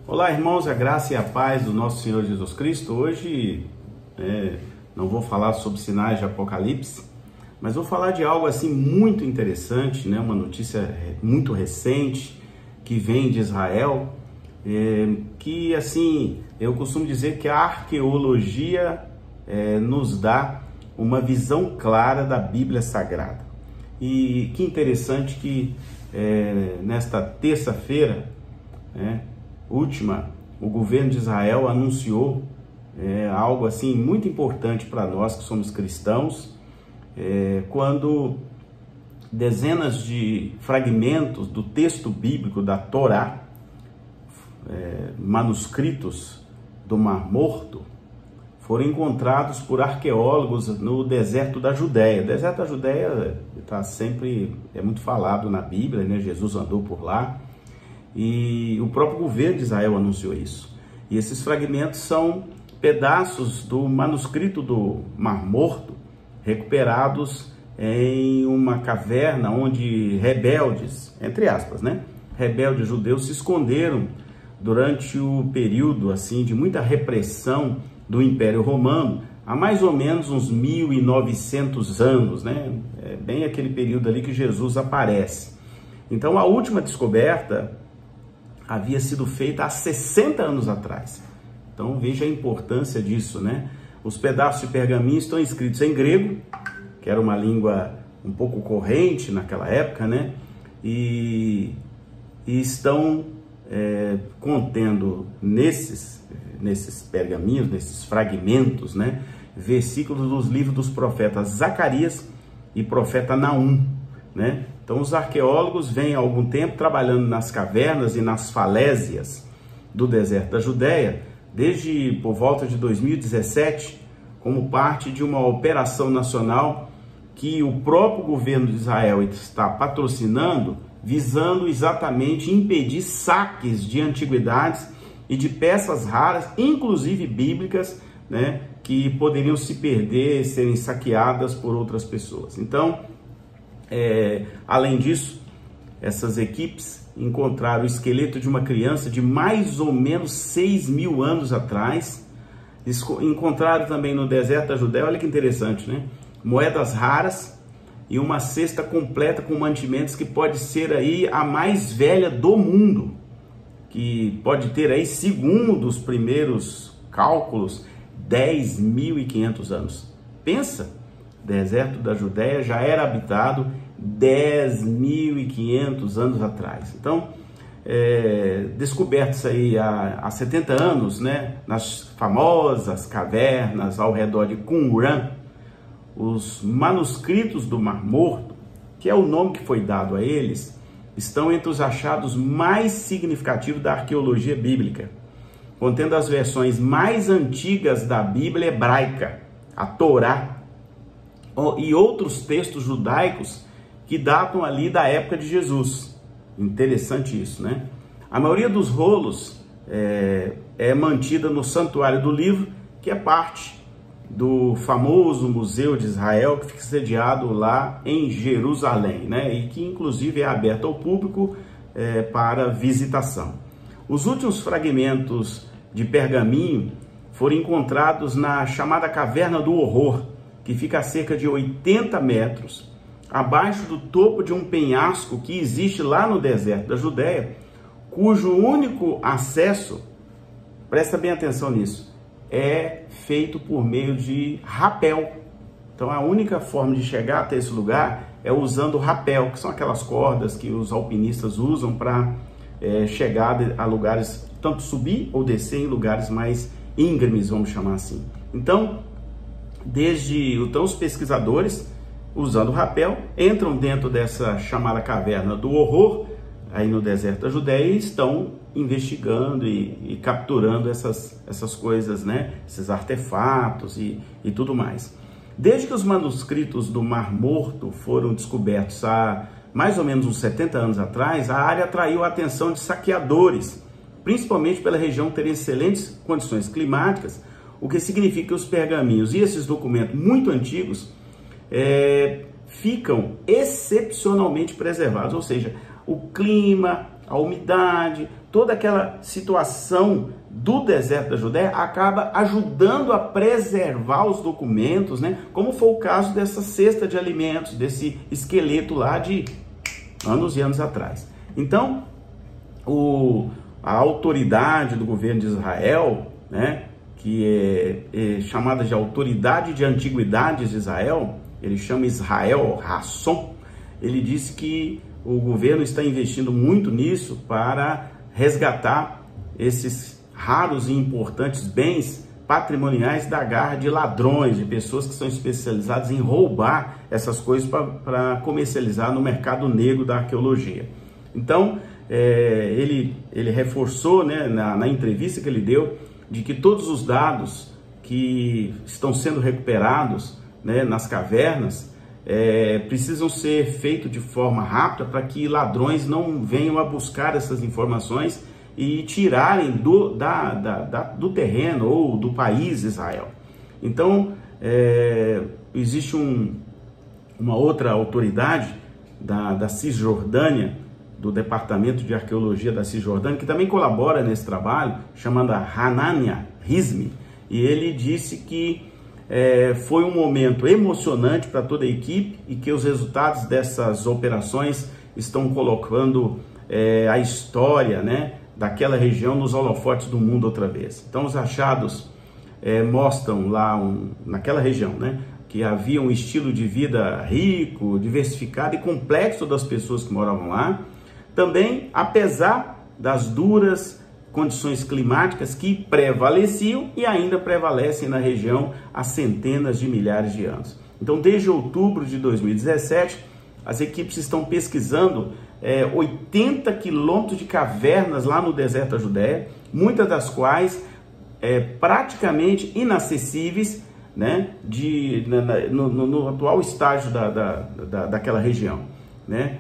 Olá, irmãos, a graça e a paz do nosso Senhor Jesus Cristo. Hoje não vou falar sobre sinais de Apocalipse, mas vou falar de algo assim muito interessante, né? Uma notícia muito recente que vem de Israel, que assim, eu costumo dizer que a arqueologia nos dá uma visão clara da Bíblia Sagrada. E que interessante que nesta terça-feira, última, o governo de Israel anunciou algo assim muito importante para nós que somos cristãos, quando dezenas de fragmentos do texto bíblico da Torá, manuscritos do Mar Morto, foram encontrados por arqueólogos no deserto da Judéia. O deserto da Judéia é muito falado na Bíblia, né? Jesus andou por lá. E o próprio governo de Israel anunciou isso. E esses fragmentos são pedaços do manuscrito do Mar Morto, recuperados em uma caverna onde rebeldes, entre aspas, rebeldes judeus se esconderam durante o período assim de muita repressão do Império Romano, há mais ou menos uns 1900 anos, bem aquele período ali que Jesus aparece. Então a última descoberta havia sido feita há 60 anos atrás. Então veja a importância disso, Os pedaços de pergaminho estão escritos em grego, que era uma língua um pouco corrente naquela época, e estão contendo nesses pergaminhos, nesses fragmentos, versículos dos livros dos profetas Zacarias e profeta Naum, Então os arqueólogos vêm há algum tempo trabalhando nas cavernas e nas falésias do deserto da Judéia, desde por volta de 2017, como parte de uma operação nacional que o próprio governo de Israel está patrocinando, visando exatamente impedir saques de antiguidades e de peças raras, inclusive bíblicas, que poderiam se perder, serem saqueadas por outras pessoas. Então, além disso, essas equipes encontraram o esqueleto de uma criança de mais ou menos 6.000 anos atrás. Encontraram também no deserto da Judéia, olha que interessante, moedas raras e uma cesta completa com mantimentos que pode ser aí a mais velha do mundo, que pode ter aí, segundo os primeiros cálculos, 10.500 anos. Pensa! Deserto da Judéia já era habitado 10.500 anos atrás. Então, descobertos aí há 70 anos, nas famosas cavernas ao redor de Qumran, os manuscritos do Mar Morto, que é o nome que foi dado a eles, estão entre os achados mais significativos da arqueologia bíblica, contendo as versões mais antigas da Bíblia hebraica, a Torá, e outros textos judaicos que datam ali da época de Jesus. Interessante isso, A maioria dos rolos é mantida no Santuário do Livro, que é parte do famoso Museu de Israel, que fica sediado lá em Jerusalém, e que inclusive é aberto ao público para visitação. Os últimos fragmentos de pergaminho foram encontrados na chamada Caverna do Horror, que fica a cerca de 80 metros, abaixo do topo de um penhasco que existe lá no deserto da Judéia, cujo único acesso, presta bem atenção nisso, é feito por meio de rapel. Então a única forma de chegar até esse lugar é usando rapel, que são aquelas cordas que os alpinistas usam para chegar a lugares, tanto subir ou descer em lugares mais íngremes, vamos chamar assim. Então os pesquisadores, usando o rapel, entram dentro dessa chamada Caverna do Horror, aí no deserto da Judéia, e estão investigando e capturando essas coisas, esses artefatos e tudo mais. Desde que os manuscritos do Mar Morto foram descobertos há mais ou menos uns 70 anos atrás, a área atraiu a atenção de saqueadores, principalmente pela região ter excelentes condições climáticas, o que significa que os pergaminhos e esses documentos muito antigos ficam excepcionalmente preservados, ou seja, o clima, a umidade, toda aquela situação do deserto da Judéia acaba ajudando a preservar os documentos, né? Como foi o caso dessa cesta de alimentos, desse esqueleto lá de anos e anos atrás. Então, a autoridade do governo de Israel, né, que é chamada de Autoridade de Antiguidades de Israel, ele chama Israel Hasson, ele disse que o governo está investindo muito nisso para resgatar esses raros e importantes bens patrimoniais da garra de ladrões, de pessoas que são especializadas em roubar essas coisas para comercializar no mercado negro da arqueologia. Então, ele reforçou, né, na entrevista que ele deu, de que todos os dados que estão sendo recuperados, né, nas cavernas precisam ser feitos de forma rápida para que ladrões não venham a buscar essas informações e tirarem do terreno ou do país Israel. Então, existe uma outra autoridade da Cisjordânia, do Departamento de Arqueologia da Cisjordânia, que também colabora nesse trabalho, chamada Hanania Rizmi, e ele disse que foi um momento emocionante para toda a equipe e que os resultados dessas operações estão colocando a história, né, daquela região nos holofotes do mundo outra vez. Então, os achados mostram lá, naquela região, né, que havia um estilo de vida rico, diversificado e complexo das pessoas que moravam lá. Também, apesar das duras condições climáticas que prevaleciam e ainda prevalecem na região há centenas de milhares de anos. Então, desde outubro de 2017, as equipes estão pesquisando 80 quilômetros de cavernas lá no deserto da Judéia, muitas das quais praticamente inacessíveis, né, no atual estágio daquela região, né?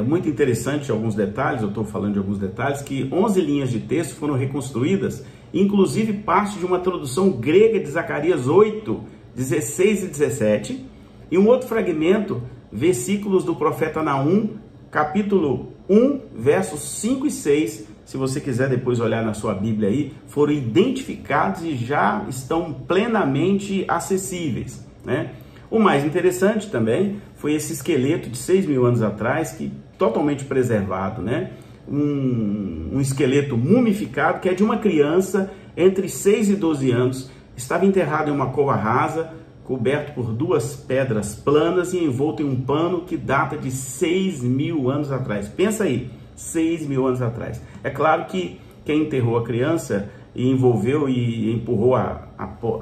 Muito interessante alguns detalhes, eu estou falando de alguns detalhes, que 11 linhas de texto foram reconstruídas, inclusive parte de uma tradução grega de Zacarias 8, 16 e 17, e um outro fragmento, versículos do profeta Naum, capítulo 1, versos 5 e 6, se você quiser depois olhar na sua Bíblia aí, foram identificados e já estão plenamente acessíveis, né? O mais interessante também foi esse esqueleto de 6.000 anos atrás, que totalmente preservado, né? Um esqueleto mumificado, que é de uma criança entre 6 e 12 anos, estava enterrado em uma cova rasa, coberto por 2 pedras planas e envolto em um pano que data de 6.000 anos atrás. Pensa aí, 6.000 anos atrás. É claro que quem enterrou a criança e envolveu e empurrou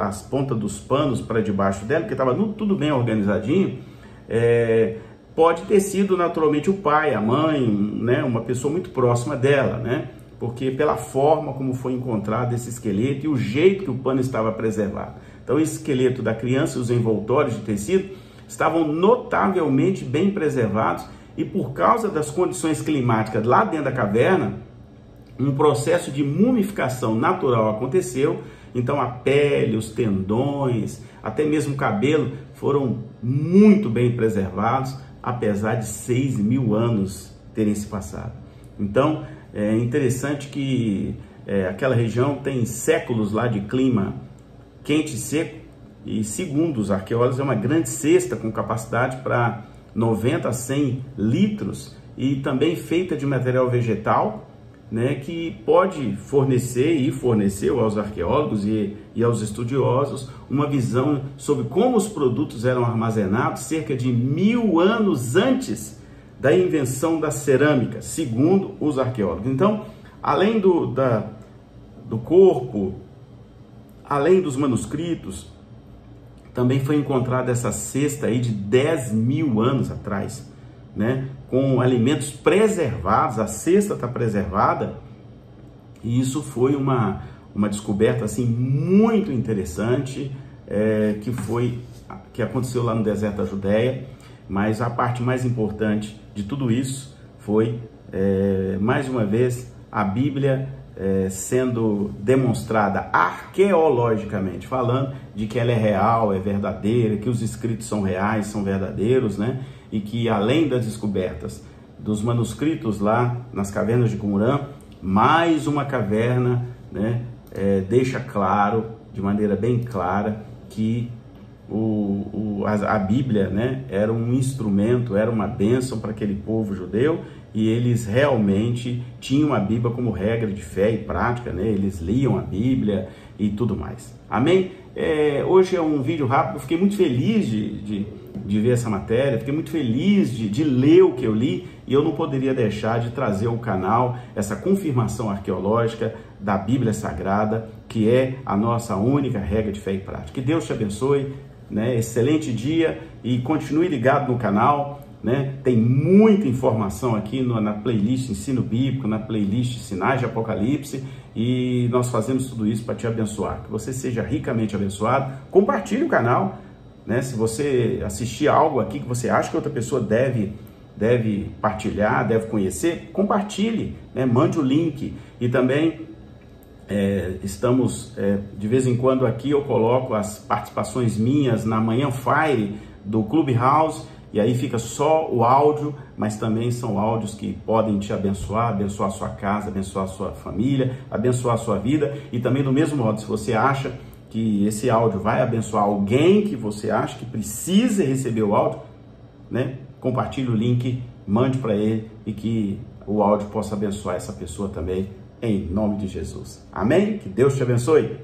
as pontas dos panos para debaixo dela, porque estava tudo bem organizadinho, pode ter sido naturalmente o pai, a mãe, né, uma pessoa muito próxima dela, né? Porque pela forma como foi encontrado esse esqueleto e o jeito que o pano estava preservado. Então, o esqueleto da criança e os envoltórios de tecido estavam notavelmente bem preservados e por causa das condições climáticas lá dentro da caverna, um processo de mumificação natural aconteceu. Então, a pele, os tendões, até mesmo o cabelo foram muito bem preservados, apesar de 6.000 anos terem se passado. Então, é interessante que aquela região tem séculos lá de clima quente e seco, e segundo os arqueólogos é uma grande cesta com capacidade para 90 a 100 litros e também feita de material vegetal, né, que pode fornecer e forneceu aos arqueólogos e aos estudiosos uma visão sobre como os produtos eram armazenados cerca de 1000 anos antes da invenção da cerâmica, segundo os arqueólogos. Então, além do corpo, além dos manuscritos, também foi encontrada essa cesta aí de 10.000 anos atrás, né, com alimentos preservados. A cesta está preservada, e isso foi uma descoberta assim muito interessante, que aconteceu lá no deserto da Judéia. Mas a parte mais importante de tudo isso foi, mais uma vez, a Bíblia sendo demonstrada arqueologicamente falando, de que ela é real, é verdadeira, que os escritos são reais, são verdadeiros, né? E que além das descobertas dos manuscritos lá nas cavernas de Qumran, mais uma caverna, né, deixa claro, de maneira bem clara, que a Bíblia, né, era um instrumento, era uma bênção para aquele povo judeu, e eles realmente tinham a Bíblia como regra de fé e prática, né? Eles liam a Bíblia e tudo mais. Amém? Hoje é um vídeo rápido, eu fiquei muito feliz de ver essa matéria, fiquei muito feliz de ler o que eu li, e eu não poderia deixar de trazer ao canal essa confirmação arqueológica da Bíblia Sagrada, que é a nossa única regra de fé e prática. Que Deus te abençoe, né? Excelente dia, e continue ligado no canal, né? Tem muita informação aqui na playlist Ensino Bíblico, na playlist Sinais de Apocalipse, e nós fazemos tudo isso para te abençoar. Que você seja ricamente abençoado. Compartilhe o canal, né? Se você assistir algo aqui que você acha que outra pessoa deve partilhar, deve conhecer, compartilhe, né? Mande o link. E também estamos, de vez em quando aqui eu coloco as participações minhas na Manhã Fire do Clubhouse, e aí fica só o áudio, mas também são áudios que podem te abençoar, abençoar a sua casa, abençoar a sua família, abençoar a sua vida. E também do mesmo modo, se você acha que esse áudio vai abençoar alguém que você acha que precisa receber o áudio, né? Compartilhe o link, mande para ele, e que o áudio possa abençoar essa pessoa também, em nome de Jesus. Amém? Que Deus te abençoe.